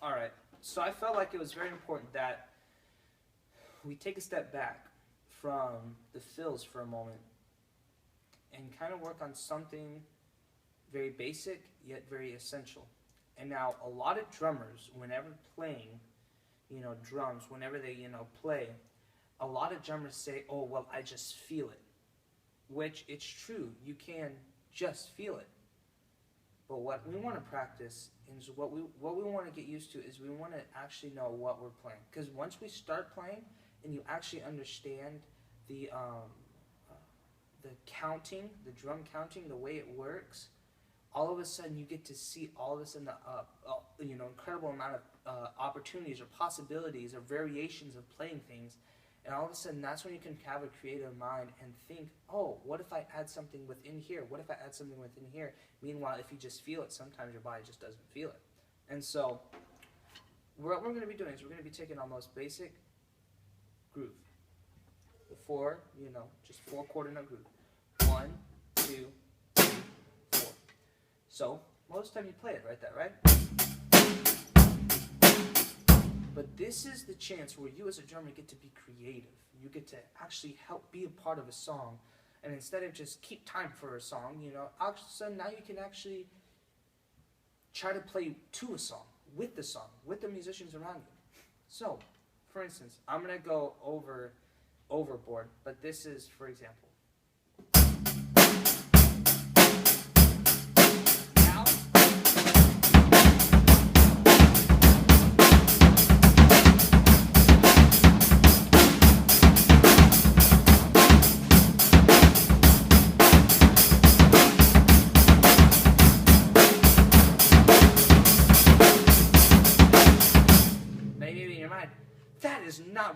All right. So I felt like it was very important that we take a step back from the fills for a moment and kind of work on something very basic yet very essential. And now a lot of drummers, whenever playing, drums, whenever they, play, a lot of drummers say, "Oh, well, I just feel it," which it's true. You can just feel it. But what we want to practice is what we want to get used to is we want to actually know what we're playing. Because once we start playing and you actually understand the the counting, the drum counting, the way it works, all of a sudden you get to see all of a sudden the incredible amount of opportunities or possibilities or variations of playing things. And all of a sudden, that's when you can have a creative mind and think, oh, what if I add something within here? What if I add something within here? Meanwhile, if you just feel it, sometimes your body just doesn't feel it. And so what we're going to be doing is we're going to be taking our most basic groove. The four, just 4-quarter note groove. 1, 2, 3, 4. So most of the time you play it right there, right? But this is the chance where you as a drummer get to be creative. You get to actually help be a part of a song. And instead of just keep time for a song, all of a sudden now you can actually try to play to a song, with the musicians around you. So, for instance, I'm going to go overboard, but this is, for example.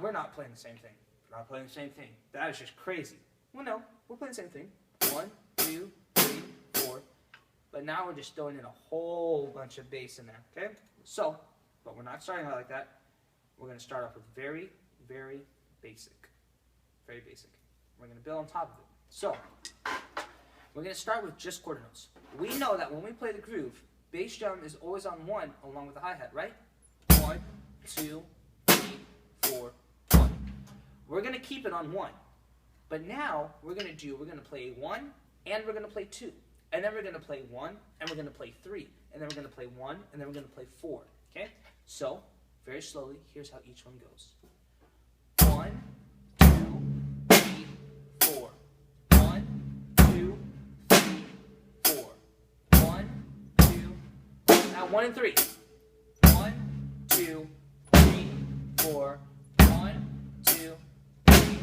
We're not playing the same thing. We're not playing the same thing. That is just crazy. Well, no, we're playing the same thing. 1, 2, 3, 4. But now we're just throwing in a whole bunch of bass in there, okay? So, but we're not starting out like that. We're going to start off with very, very basic. Very basic. We're going to build on top of it. So, we're going to start with just quarter notes. We know that when we play the groove, bass drum is always on 1 along with the hi-hat, right? 1, 2, 3, 4, 1. We're going to keep it on 1. But now we're going to play 1 and we're going to play 2. And then we're going to play 1 and we're going to play 3. And then we're going to play 1 and then we're going to play 4. Okay? So, very slowly, here's how each one goes. 1, 2, 3, 4. 1, 2, 3, 4. 1, 2. Now 1 and 3. 1, 2, 3, 4. 1, 2, 3,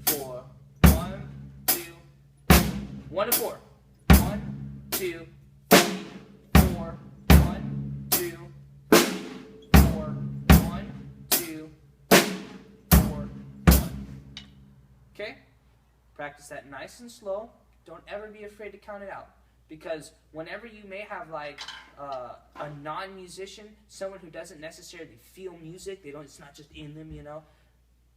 4. 1, 2, 1 and 4. 1, 2, 3, 4. 1, 2, 3, 4. 1, 2, 3, 4. 1. Okay? Practice that nice and slow. Don't ever be afraid to count it out. Because whenever you may have like a non-musician, someone who doesn't necessarily feel music, it's not just in them,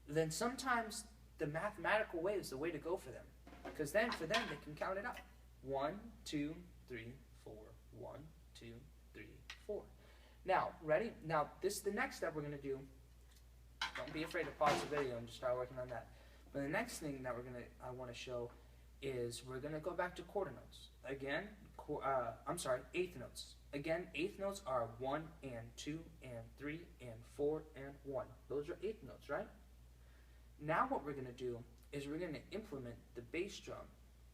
then sometimes the mathematical way is the way to go for them. Because then for them, they can count it out. 1, 2, 3, 4. 1, 2, 3, 4. Now, ready? Now, the next step we're going to do, don't be afraid to pause the video and just start working on that. But the next thing that I want to show is we're going to go back to quarter notes. Again, eighth notes. Again, eighth notes are 1 and 2 and 3 and 4 and 1. Those are eighth notes, right? Now what we're going to do is we're going to implement the bass drum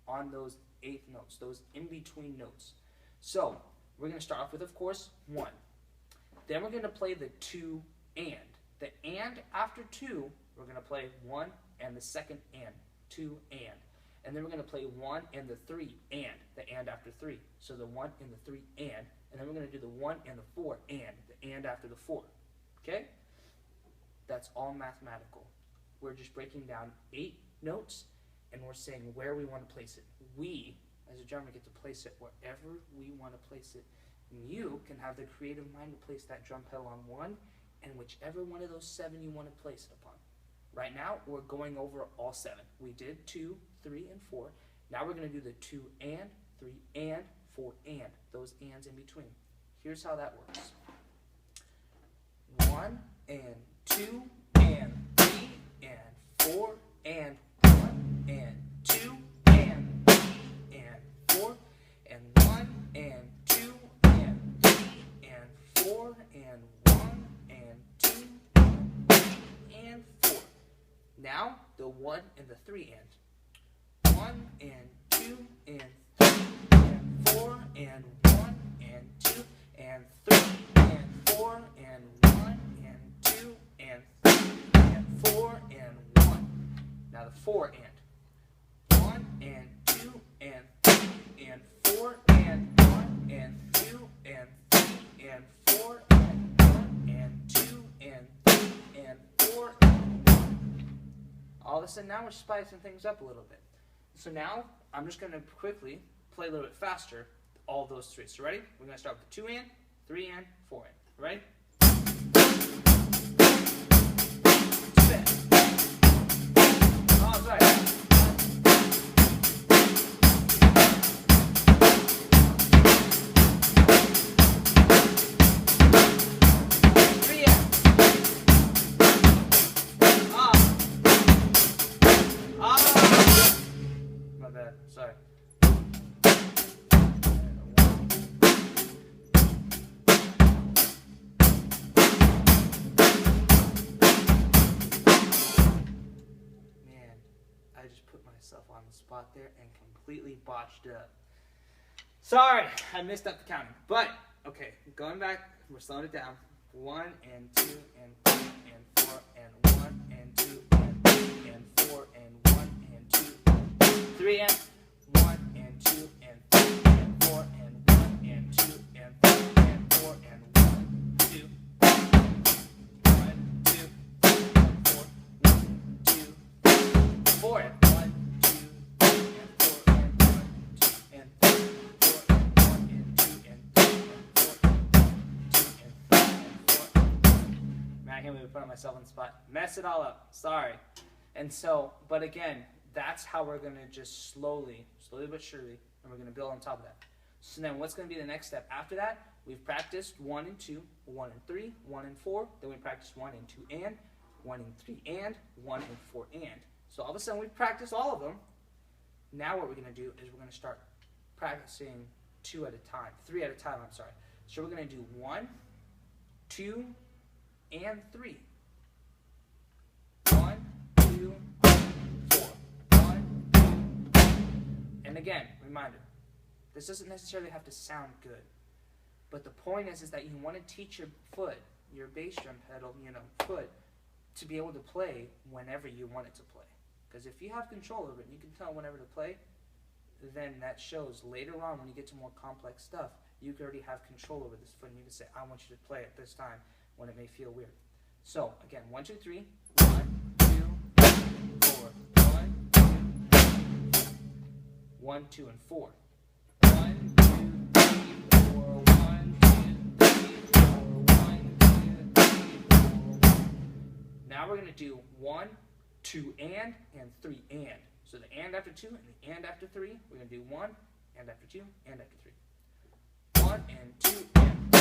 on those eighth notes, those in-between notes. So we're going to start off with, of course, 1. Then we're going to play the 2 and. The and after 2, we're going to play 1 and the second and, 2 and. And then we're going to play 1 and the 3 and, the and after 3. So the 1 and the 3 and then we're going to do the 1 and the 4 and, the and after the 4. Okay? That's all mathematical. We're just breaking down 8 notes, and we're saying where we want to place it. We, as a drummer, get to place it wherever we want to place it. And you can have the creative mind to place that drum pedal on 1, and whichever one of those 7 you want to place it upon. Right now, we're going over all 7. We did 2, 3, and 4. Now we're going to do the 2 and, 3 and, 4 and, those ands in between. Here's how that works. 1 and 2 and 3 and 4 and 1 and 2 and 3 and 4 and 1 and 2 and 3 and 4 and 1 and 2 and 3 and 4. Now the 1 and the 3 and. 1 and 2 and 3 and 4 and 1 and 2 and 3 and 4 and 1 and 2 and 3 and 4 and 1. Now the 4 and. 1 and 2 and 3 and 4 and 1 and 2 and 3 and 4 and 1 and 2 and 3 and 4 and 1. All of a sudden now we're spicing things up a little bit. So now I'm just going to quickly play a little bit faster all those three. So ready? We're going to start with 2 and, 3 and, 4 and. Ready? 2 and. Oh, sorry. 3 and. My bad. Sorry. I just put myself on the spot there and completely botched it up. Sorry, I messed up the counting. But, okay, going back, we're slowing it down. 1 and 2 and 3 and 4 and 1 and 2 and 3 and 4 and 1 and 2 and 3 and 1 and 2 and 3 and 4 and 1 and 2 and 3 and 4 and 1, 2, 1, 2, 4, 1, 2, 4 and 1, 2, 3 and 4 and 1, 2 and 3 and 4 and 1 and 2 and 3 and 4 and 1, 2 and 3 and 4. Man, I can't believe I put myself on the spot. Mess it all up. Sorry. And so, but again, that's how we're going to just slowly but surely, and we're going to build on top of that. So then what's going to be the next step after that? We've practiced 1 and 2, 1 and 3, 1 and 4. Then we practiced 1 and 2 and, 1 and 3 and, 1 and 4 and. So all of a sudden we've practiced all of them. Now what we're going to do is we're going to start practicing 2 at a time, 3 at a time, I'm sorry. So we're going to do 1, 2, and 3. 1, 2, 4. 1, 2, 3. And again, reminder, this doesn't necessarily have to sound good. But the point is that you want to teach your foot, your bass drum pedal, foot, to be able to play whenever you want it to play. Because if you have control over it, and you can tell whenever to play, then that shows later on when you get to more complex stuff, you can already have control over this foot, and you can say, I want you to play at this time when it may feel weird. So, again, 1, 2, 3, 1, 2, 4, 1, 2, 3, 1, 2, and 4. 1, 2, 3, 4, 1, 2, 3, 4, 1, 2, 3, 4, 1. Now we're going to do 1, 2 and 3 and. So the and after 2 and the and after 3, we're going to do 1 and after 2 and after 3. 1 and 2 and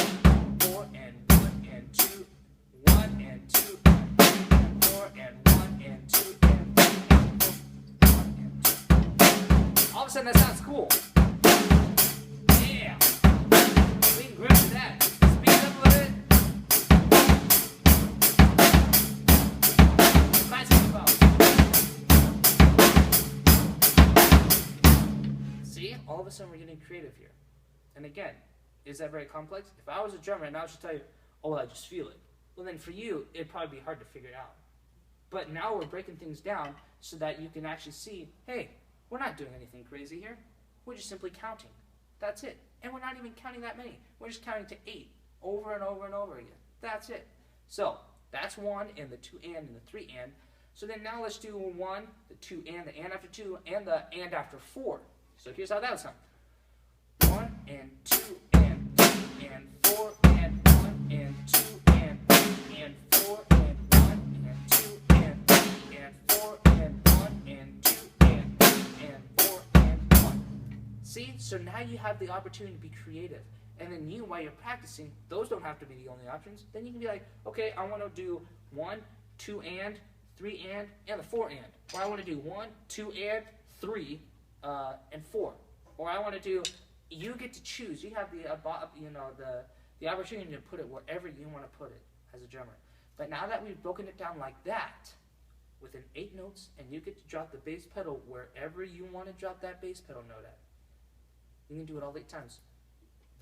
4 and 1 and 2, 1 and 2 and 4 and 1 and 2 and 3 and 4, 1 and 2. All of a sudden that sounds cool. Yeah. We can grab that. Speed up a little bit. See, all of a sudden we're getting creative here. And again, is that very complex? If I was a drummer and I was to tell you, oh, I just feel it. Well, then for you, it'd probably be hard to figure it out. But now we're breaking things down so that you can actually see, hey, we're not doing anything crazy here. We're just simply counting. That's it. And we're not even counting that many. We're just counting to 8 over and over and over again. That's it. So that's 1 and the 2 and the 3 and. So then now let's do 1, the 2 and, the and after 2, and the and after 4. So here's how that would sound. 1 and 2 and 3 and 4 and 1 and 2 and 3 and 4 and 1 and 2 and 3 and 4 and 1 and 2 and 3 and 4 and 1. See? So now you have the opportunity to be creative. And then you, while you're practicing, those don't have to be the only options. Then you can be like, okay, I want to do 1, 2 and, 3 and a 4 and. Or I want to do 1, 2 and, 3, and 4. Or I want to do, you get to choose. You have the opportunity to put it wherever you want to put it as a drummer. But now that we've broken it down like that, within 8 notes, and you get to drop the bass pedal wherever you want to drop that bass pedal note at. You can do it all 8 times.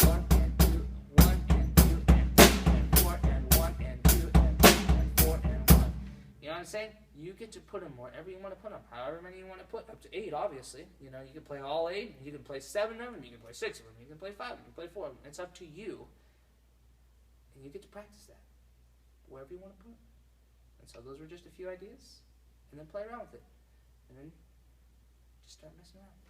1 and 2, 1 and 2 and 3 and 4 and 1 and 2 and 3 and 4 and 1. You know what I'm saying? You get to put them wherever you want to put them. However many you want to put. Up to 8, obviously. You know, you can play all 8. You can play 7 of them. You can play 6 of them. You can play 5 of them. You can play 4 of them. It's up to you. And you get to practice that wherever you want to put it. And so those were just a few ideas. And then play around with it. And then just start messing around.